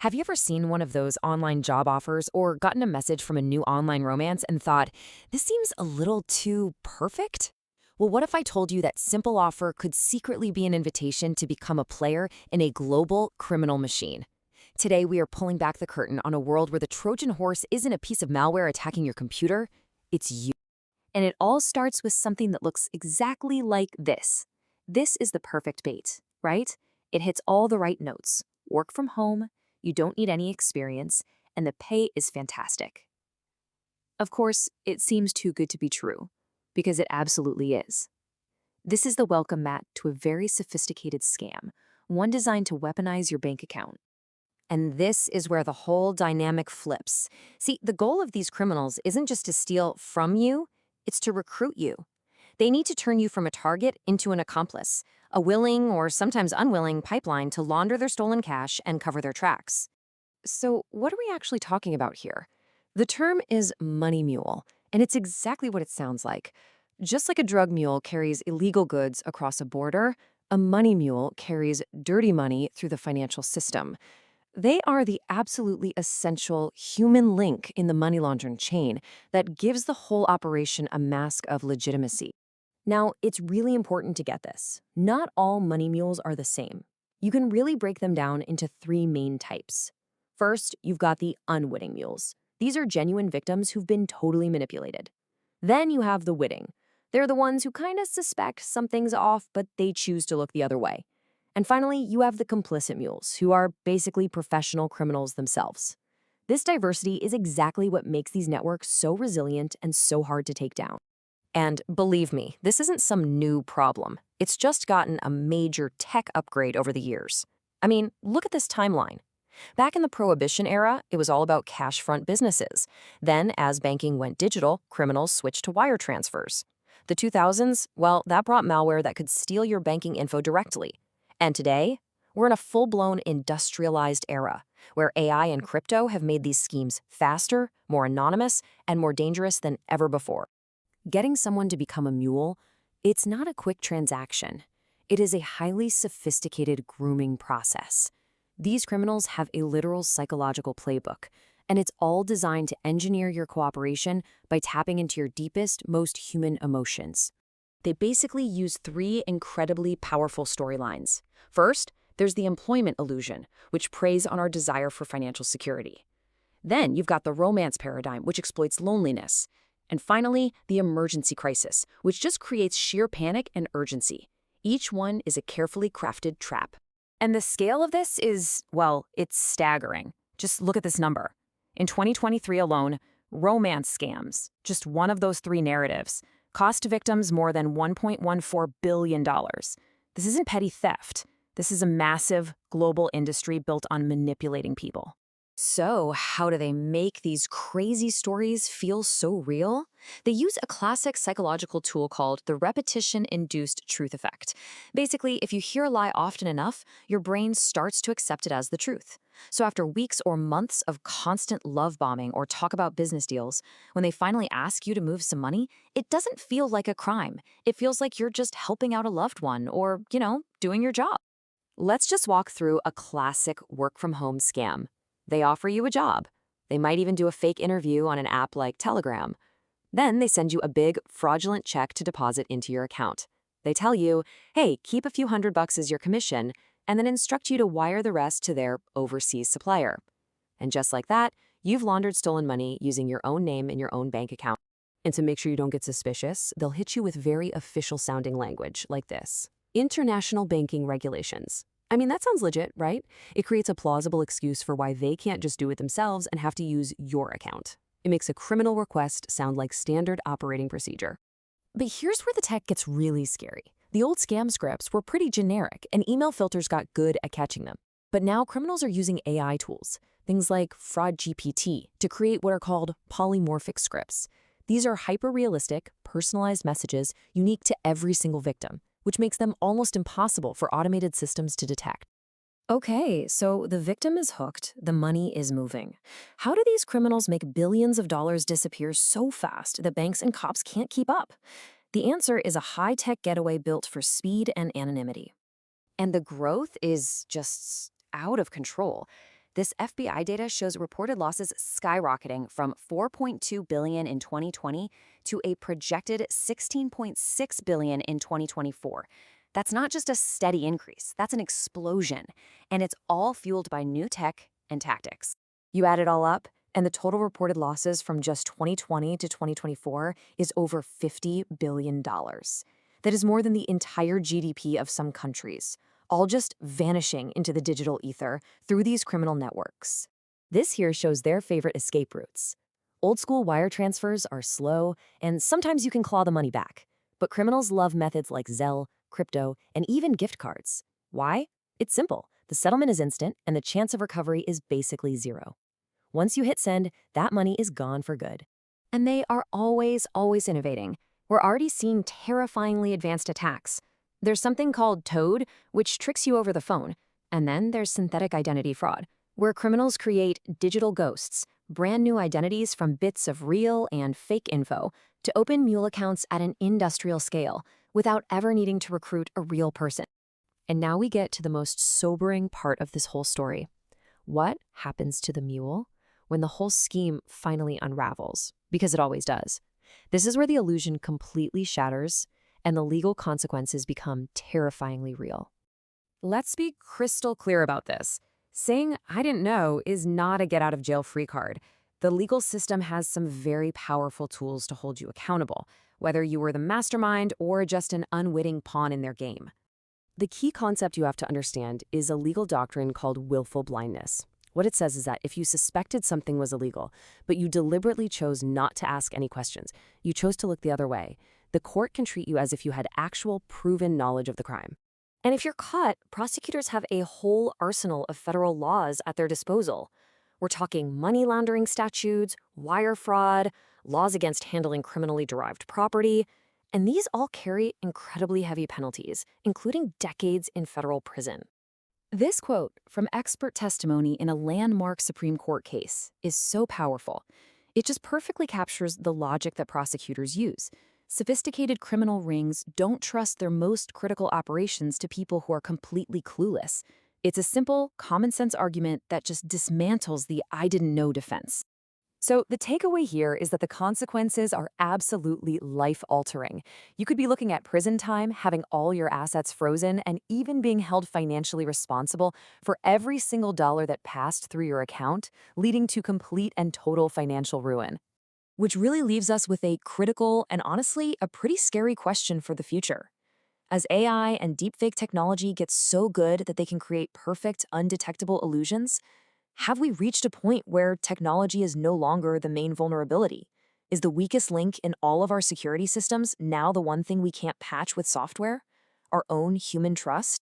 Have you ever seen one of those online job offers or gotten a message from a new online romance and thought, this seems a little too perfect? Well, what if I told you that simple offer could secretly be an invitation to become a player in a global criminal machine? Today, we are pulling back the curtain on a world where the Trojan horse isn't a piece of malware attacking your computer, it's you. And it all starts with something that looks exactly like this. This is the perfect bait, right? It hits all the right notes. Work from home, you don't need any experience, and the pay is fantastic. Of course, it seems too good to be true, because it absolutely is. This is the welcome mat to a very sophisticated scam, one designed to weaponize your bank account. And this is where the whole dynamic flips. See, the goal of these criminals isn't just to steal from you, it's to recruit you. They need to turn you from a target into an accomplice, a willing or sometimes unwilling pipeline to launder their stolen cash and cover their tracks. So, what are we actually talking about here? The term is money mule, and it's exactly what it sounds like. Just like a drug mule carries illegal goods across a border, a money mule carries dirty money through the financial system. They are the absolutely essential human link in the money laundering chain that gives the whole operation a mask of legitimacy. Now, it's really important to get this. Not all money mules are the same. You can really break them down into three main types. First, you've got the unwitting mules. These are genuine victims who've been totally manipulated. Then you have the witting. They're the ones who kind of suspect something's off, but they choose to look the other way. And finally, you have the complicit mules, who are basically professional criminals themselves. This diversity is exactly what makes these networks so resilient and so hard to take down. And believe me, this isn't some new problem. It's just gotten a major tech upgrade over the years. I mean, look at this timeline. Back in the Prohibition era, it was all about cash-front businesses. Then, as banking went digital, criminals switched to wire transfers. The 2000s, well, that brought malware that could steal your banking info directly. And today, we're in a full-blown industrialized era, where AI and crypto have made these schemes faster, more anonymous, and more dangerous than ever before. Getting someone to become a mule, it's not a quick transaction. It is a highly sophisticated grooming process. These criminals have a literal psychological playbook, and it's all designed to engineer your cooperation by tapping into your deepest, most human emotions. They basically use three incredibly powerful storylines. First, there's the employment illusion, which preys on our desire for financial security. Then you've got the romance paradigm, which exploits loneliness. And finally, the emergency crisis, which just creates sheer panic and urgency. Each one is a carefully crafted trap. And the scale of this is, well, it's staggering. Just look at this number. In 2023 alone, romance scams, just one of those three narratives, cost victims more than $1.14 billion. This isn't petty theft. This is a massive global industry built on manipulating people. So, how do they make these crazy stories feel so real? They use a classic psychological tool called the repetition-induced truth effect. Basically, if you hear a lie often enough, your brain starts to accept it as the truth. So after weeks or months of constant love bombing or talk about business deals, when they finally ask you to move some money, it doesn't feel like a crime. It feels like you're just helping out a loved one or, doing your job. Let's just walk through a classic work-from-home scam. They offer you a job. They might even do a fake interview on an app like Telegram. Then they send you a big, fraudulent check to deposit into your account. They tell you, hey, keep a few $100 as your commission, and then instruct you to wire the rest to their overseas supplier. And just like that, you've laundered stolen money using your own name in your own bank account. And to make sure you don't get suspicious, they'll hit you with very official-sounding language like this. International banking regulations. I mean, that sounds legit, right? It creates a plausible excuse for why they can't just do it themselves and have to use your account. It makes a criminal request sound like standard operating procedure. But here's where the tech gets really scary. The old scam scripts were pretty generic, and email filters got good at catching them. But now criminals are using AI tools, things like Fraud GPT, to create what are called polymorphic scripts. These are hyper-realistic, personalized messages unique to every single victim, which makes them almost impossible for automated systems to detect. Okay, so the victim is hooked, the money is moving. How do these criminals make billions of dollars disappear so fast that banks and cops can't keep up? The answer is a high-tech getaway built for speed and anonymity. And the growth is just out of control. This FBI data shows reported losses skyrocketing from 4.2 billion in 2020 to a projected 16.6 billion in 2024. That's not just a steady increase, that's an explosion, and it's all fueled by new tech and tactics. You add it all up, and the total reported losses from just 2020 to 2024 is over $50 billion. That is more than the entire GDP of some countries, all just vanishing into the digital ether through these criminal networks. This here shows their favorite escape routes. Old school wire transfers are slow, and sometimes you can claw the money back. But criminals love methods like Zelle, crypto, and even gift cards. Why? It's simple. The settlement is instant, and the chance of recovery is basically zero. Once you hit send, that money is gone for good. And they are always innovating. We're already seeing terrifyingly advanced attacks. There's something called Toad, which tricks you over the phone. And then there's synthetic identity fraud, where criminals create digital ghosts, brand new identities from bits of real and fake info, to open mule accounts at an industrial scale without ever needing to recruit a real person. And now we get to the most sobering part of this whole story. What happens to the mule when the whole scheme finally unravels? Because it always does. This is where the illusion completely shatters and the legal consequences become terrifyingly real. Let's be crystal clear about this. Saying "I didn't know" is not a get-out-of-jail-free card. The legal system has some very powerful tools to hold you accountable, whether you were the mastermind or just an unwitting pawn in their game. The key concept you have to understand is a legal doctrine called willful blindness. What it says is that if you suspected something was illegal, but you deliberately chose not to ask any questions, you chose to look the other way, the court can treat you as if you had actual proven knowledge of the crime. And if you're caught, prosecutors have a whole arsenal of federal laws at their disposal. We're talking money laundering statutes, wire fraud, laws against handling criminally derived property, and these all carry incredibly heavy penalties, including decades in federal prison. This quote from expert testimony in a landmark Supreme Court case is so powerful. It just perfectly captures the logic that prosecutors use. Sophisticated criminal rings don't trust their most critical operations to people who are completely clueless. It's a simple, common-sense argument that just dismantles the "I didn't know" defense. So the takeaway here is that the consequences are absolutely life-altering. You could be looking at prison time, having all your assets frozen, and even being held financially responsible for every single dollar that passed through your account, leading to complete and total financial ruin. Which really leaves us with a critical and honestly a pretty scary question for the future. As AI and deepfake technology gets so good that they can create perfect, undetectable illusions, have we reached a point where technology is no longer the main vulnerability? Is the weakest link in all of our security systems now the one thing we can't patch with software? Our own human trust?